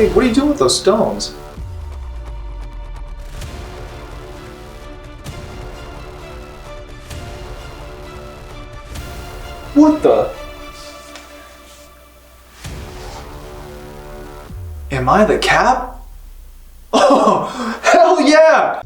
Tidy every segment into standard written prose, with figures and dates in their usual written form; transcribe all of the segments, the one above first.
Hey, what are you doing with those stones? What the? Am I the Cap? Oh, hell yeah!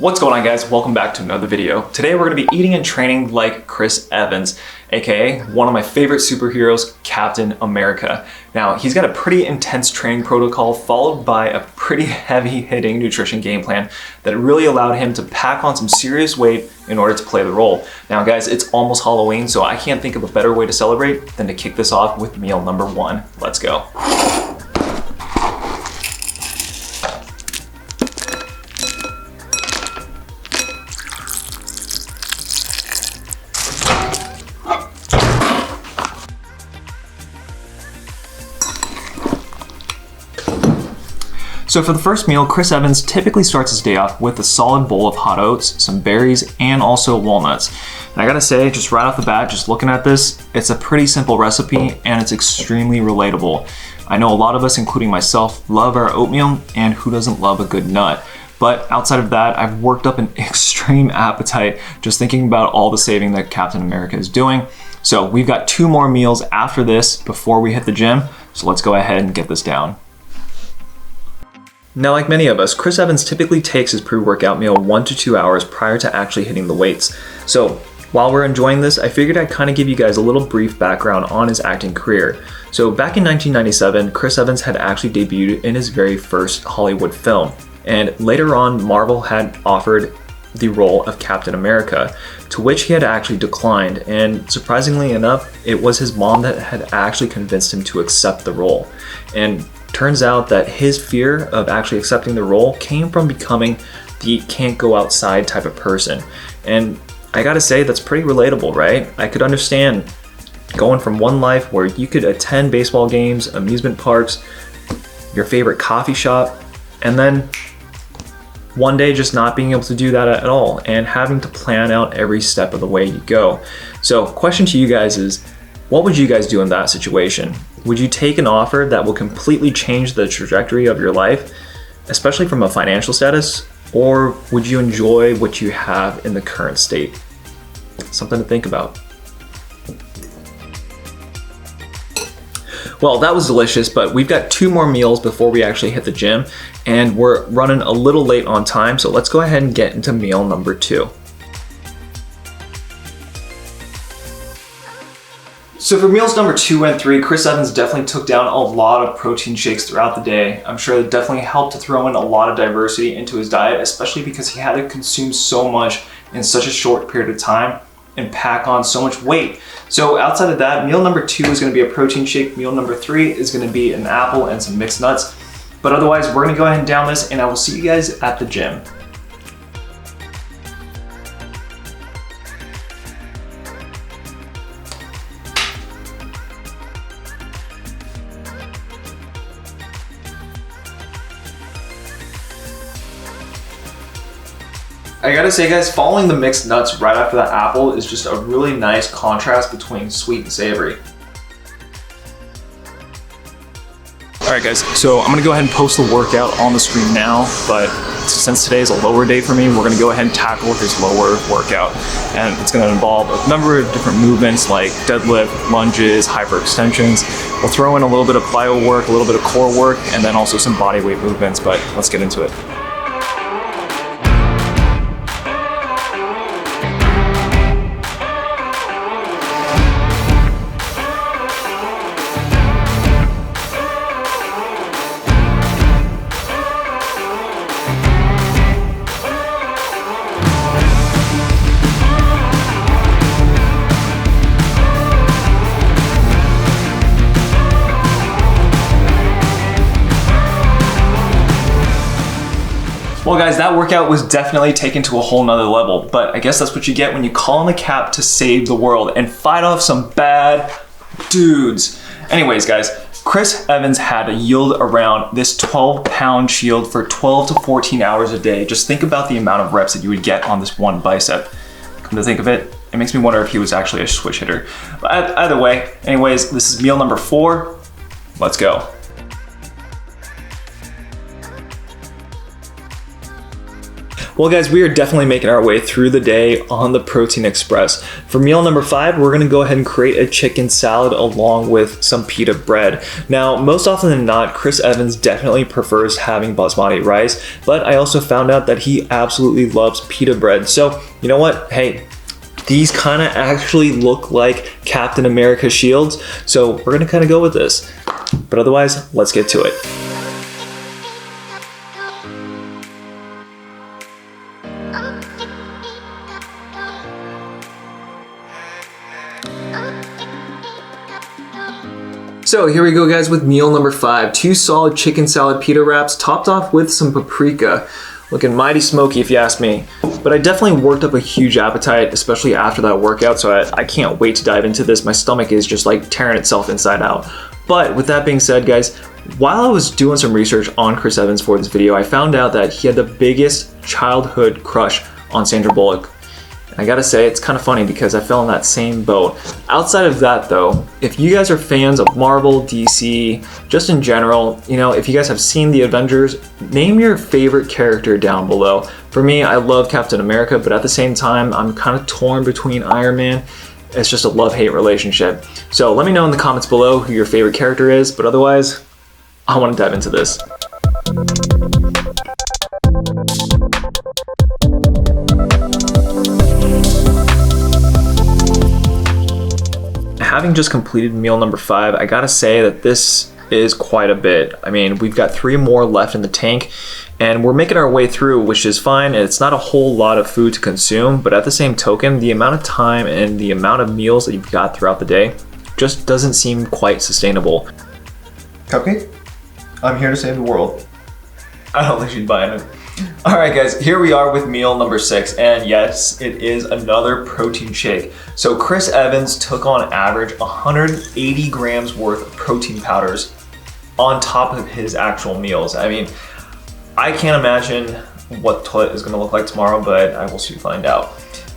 What's going on, guys? Welcome back to another video. Today we're going to be eating and training like Chris Evans, aka one of my favorite superheroes, Captain America. Now, he's got a pretty intense training protocol followed by a pretty heavy hitting nutrition game plan that really allowed him to pack on some serious weight in order to play the role. Now guys, it's almost Halloween, so I can't think of a better way to celebrate than to kick this off with meal number 1. Let's go. So for the first meal, Chris Evans typically starts his day off with a solid bowl of hot oats, some berries, and also walnuts. And I gotta say, just right off the bat, just looking at this, it's a pretty simple recipe and it's extremely relatable. I know a lot of us, including myself, love our oatmeal, and who doesn't love a good nut? But outside of that, I've worked up an extreme appetite just thinking about all the saving that Captain America is doing. So we've got 2 more meals after this before we hit the gym. So let's go ahead and get this down. Now, like many of us, Chris Evans typically takes his pre-workout meal 1 to 2 hours prior to actually hitting the weights. So while we're enjoying this, I figured I'd kind of give you guys a little brief background on his acting career. So back in 1997, Chris Evans had actually debuted in his very first Hollywood film. And later on, Marvel had offered the role of Captain America, to which he had actually declined. And surprisingly enough, it was his mom that had actually convinced him to accept the role. And turns out that his fear of actually accepting the role came from becoming the can't go outside type of person. And I gotta say, that's pretty relatable, right? I could understand going from one life where you could attend baseball games, amusement parks, your favorite coffee shop, and then one day just not being able to do that at all and having to plan out every step of the way you go. So question to you guys is, what would you guys do in that situation? Would you take an offer that will completely change the trajectory of your life, especially from a financial status, or would you enjoy what you have in the current state? Something to think about. Well, that was delicious, but we've got 2 more meals before we actually hit the gym, and we're running a little late on time, so let's go ahead and get into meal number 2. So for meals number 2 and 3, Chris Evans definitely took down a lot of protein shakes throughout the day. I'm sure it definitely helped to throw in a lot of diversity into his diet, especially because he had to consume so much in such a short period of time and pack on so much weight. So outside of that, meal number 2 is gonna be a protein shake. Meal number 3 is gonna be an apple and some mixed nuts. But otherwise, we're gonna go ahead and down this, and I will see you guys at the gym. I gotta say, guys, following the mixed nuts right after that apple is just a really nice contrast between sweet and savory. All right, guys, so I'm gonna go ahead and post the workout on the screen now, but since today is a lower day for me, we're gonna go ahead and tackle his lower workout. And it's gonna involve a number of different movements like deadlift, lunges, hyperextensions. We'll throw in a little bit of plyo work, a little bit of core work, and then also some body weight movements, but let's get into it. Well guys, that workout was definitely taken to a whole nother level, but I guess that's what you get when you call on the Cap to save the world and fight off some bad dudes. Anyways guys, Chris Evans had to yield around this 12-pound shield for 12 to 14 hours a day. Just think about the amount of reps that you would get on this one bicep. Come to think of it, it makes me wonder if he was actually a switch hitter. But either way, anyways, this is meal number 4. Let's go. Well guys, we are definitely making our way through the day on the Protein Express. For meal number 5, we're gonna go ahead and create a chicken salad along with some pita bread. Now, most often than not, Chris Evans definitely prefers having basmati rice, but I also found out that he absolutely loves pita bread. So, you know what? Hey, these kind of actually look like Captain America shields, so we're gonna kind of go with this. But otherwise, let's get to it. So here we go guys with meal number 5, 2 solid chicken salad pita wraps topped off with some paprika. Looking mighty smoky if you ask me. But I definitely worked up a huge appetite, especially after that workout, so I can't wait to dive into this. My stomach is just like tearing itself inside out. But with that being said guys, while I was doing some research on Chris Evans for this video, I found out that he had the biggest childhood crush on Sandra Bullock. I gotta say, it's kind of funny because I fell in that same boat. Outside of that though, if you guys are fans of Marvel, DC, just in general, you know, if you guys have seen the Avengers, name your favorite character down below. For me, I love Captain America, but at the same time, I'm kind of torn between Iron Man. It's just a love-hate relationship. So let me know in the comments below who your favorite character is, but otherwise, I want to dive into this. Having just completed meal number 5, I gotta say that this is quite a bit. I mean, we've got 3 more left in the tank and we're making our way through, which is fine. It's not a whole lot of food to consume, but at the same token, the amount of time and the amount of meals that you've got throughout the day just doesn't seem quite sustainable. Cupcake, I'm here to save the world. I don't think she'd buy it. All right guys, here we are with meal number 6, and yes, it is another protein shake. So Chris Evans took on average 180 grams worth of protein powders on top of his actual meals. I mean, I can't imagine what the toilet is gonna look like tomorrow, but I will soon find out.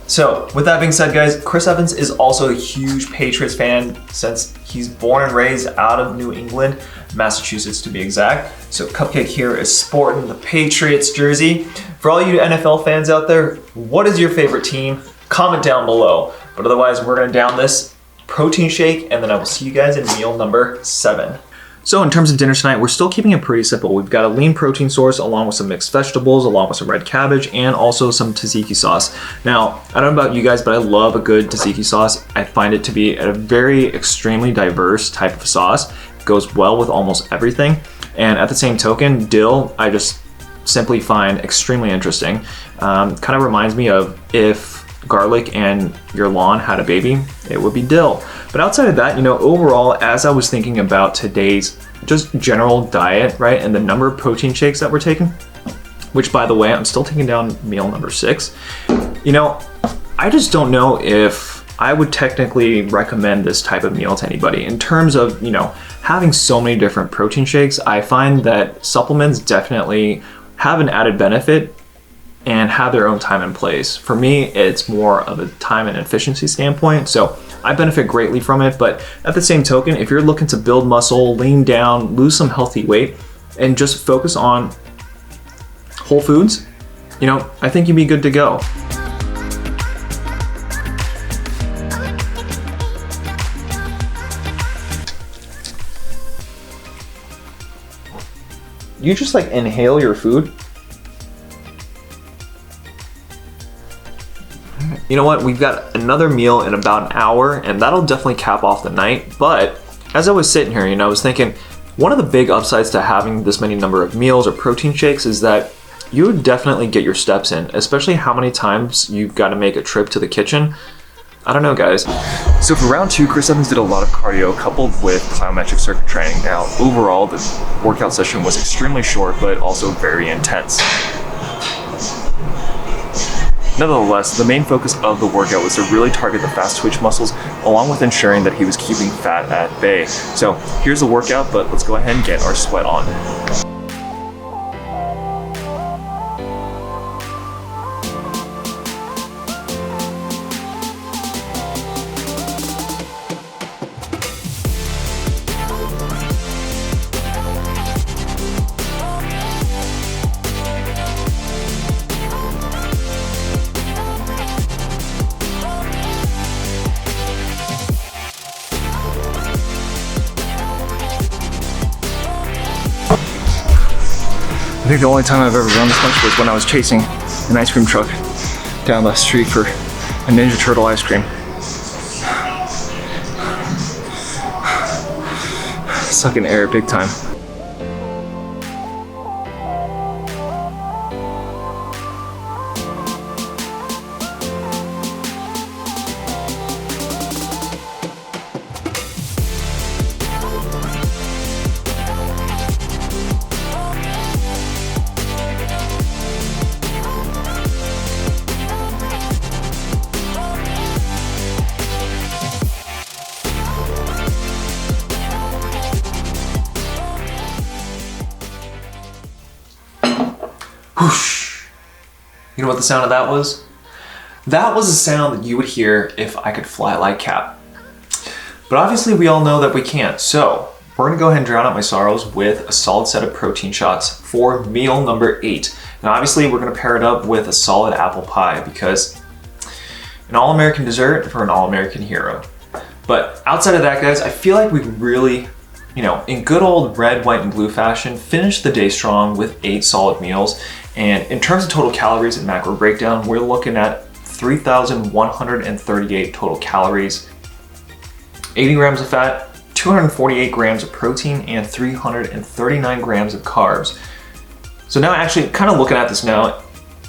So with that being said guys, Chris Evans is also a huge Patriots fan since he's born and raised out of New England, Massachusetts to be exact. So Cupcake here is sporting the Patriots jersey. For all you NFL fans out there, what is your favorite team? Comment down below. But otherwise, we're gonna down this protein shake and then I will see you guys in meal number 7. So in terms of dinner tonight, we're still keeping it pretty simple. We've got a lean protein source along with some mixed vegetables, along with some red cabbage, and also some tzatziki sauce. Now, I don't know about you guys, but I love a good tzatziki sauce. I find it to be a very extremely diverse type of sauce. It goes well with almost everything. And at the same token, dill, I just simply find extremely interesting. Kind of reminds me of if garlic and your lawn had a baby, it would be dill. But outside of that, you know, overall, as I was thinking about today's just general diet, right, and the number of protein shakes that we're taking, which by the way, I'm still taking down meal number 6, you know, I just don't know if I would technically recommend this type of meal to anybody. In terms of, you know, having so many different protein shakes, I find that supplements definitely have an added benefit and have their own time and place. For me, it's more of a time and efficiency standpoint, so I benefit greatly from it. But at the same token, if you're looking to build muscle, lean down, lose some healthy weight, and just focus on whole foods, you know, I think you'd be good to go. You just like inhale your food? You know what, we've got another meal in about an hour and that'll definitely cap off the night. But as I was sitting here, you know, I was thinking one of the big upsides to having this many number of meals or protein shakes is that you would definitely get your steps in, especially how many times you've got to make a trip to the kitchen. I don't know guys. So for round 2, Chris Evans did a lot of cardio coupled with plyometric circuit training. Now overall, the workout session was extremely short, but also very intense. Nevertheless, the main focus of the workout was to really target the fast twitch muscles, along with ensuring that he was keeping fat at bay. So here's the workout, but let's go ahead and get our sweat on. I think the only time I've ever run this much was when I was chasing an ice cream truck down the street for a Ninja Turtle ice cream. Sucking air big time. Whoosh. You know what the sound of that was? That was a sound that you would hear if I could fly like Cap. But obviously we all know that we can't, so we're gonna go ahead and drown out my sorrows with a solid set of protein shots for meal number 8. And obviously we're gonna pair it up with a solid apple pie because an all-American dessert for an all-American hero. But outside of that, guys, I feel like we really, in good old red, white, and blue fashion, finished the day strong with 8 solid meals. And in terms of total calories and macro breakdown, we're looking at 3,138 total calories, 80 grams of fat, 248 grams of protein, and 339 grams of carbs. So now actually kind of looking at this now,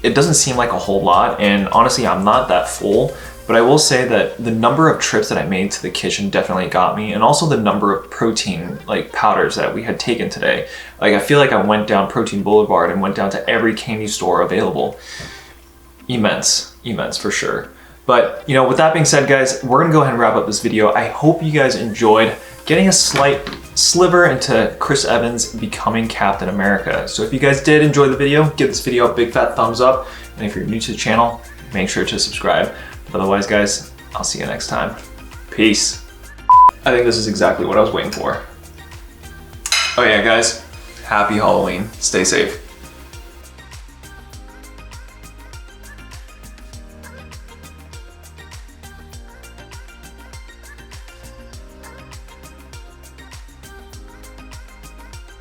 it doesn't seem like a whole lot, and honestly I'm not that full, but I will say that the number of trips that I made to the kitchen definitely got me, and also the number of protein powders that we had taken today. I feel like I went down Protein Boulevard and went down to every candy store available. Immense for sure. But with that being said, guys, we're gonna go ahead and wrap up this video. I hope you guys enjoyed getting a slight sliver into Chris Evans becoming Captain America. So if you guys did enjoy the video, give this video a big fat thumbs up. And if you're new to the channel, make sure to subscribe. Otherwise, guys, I'll see you next time. Peace. I think this is exactly what I was waiting for. Oh yeah, guys, happy Halloween. Stay safe.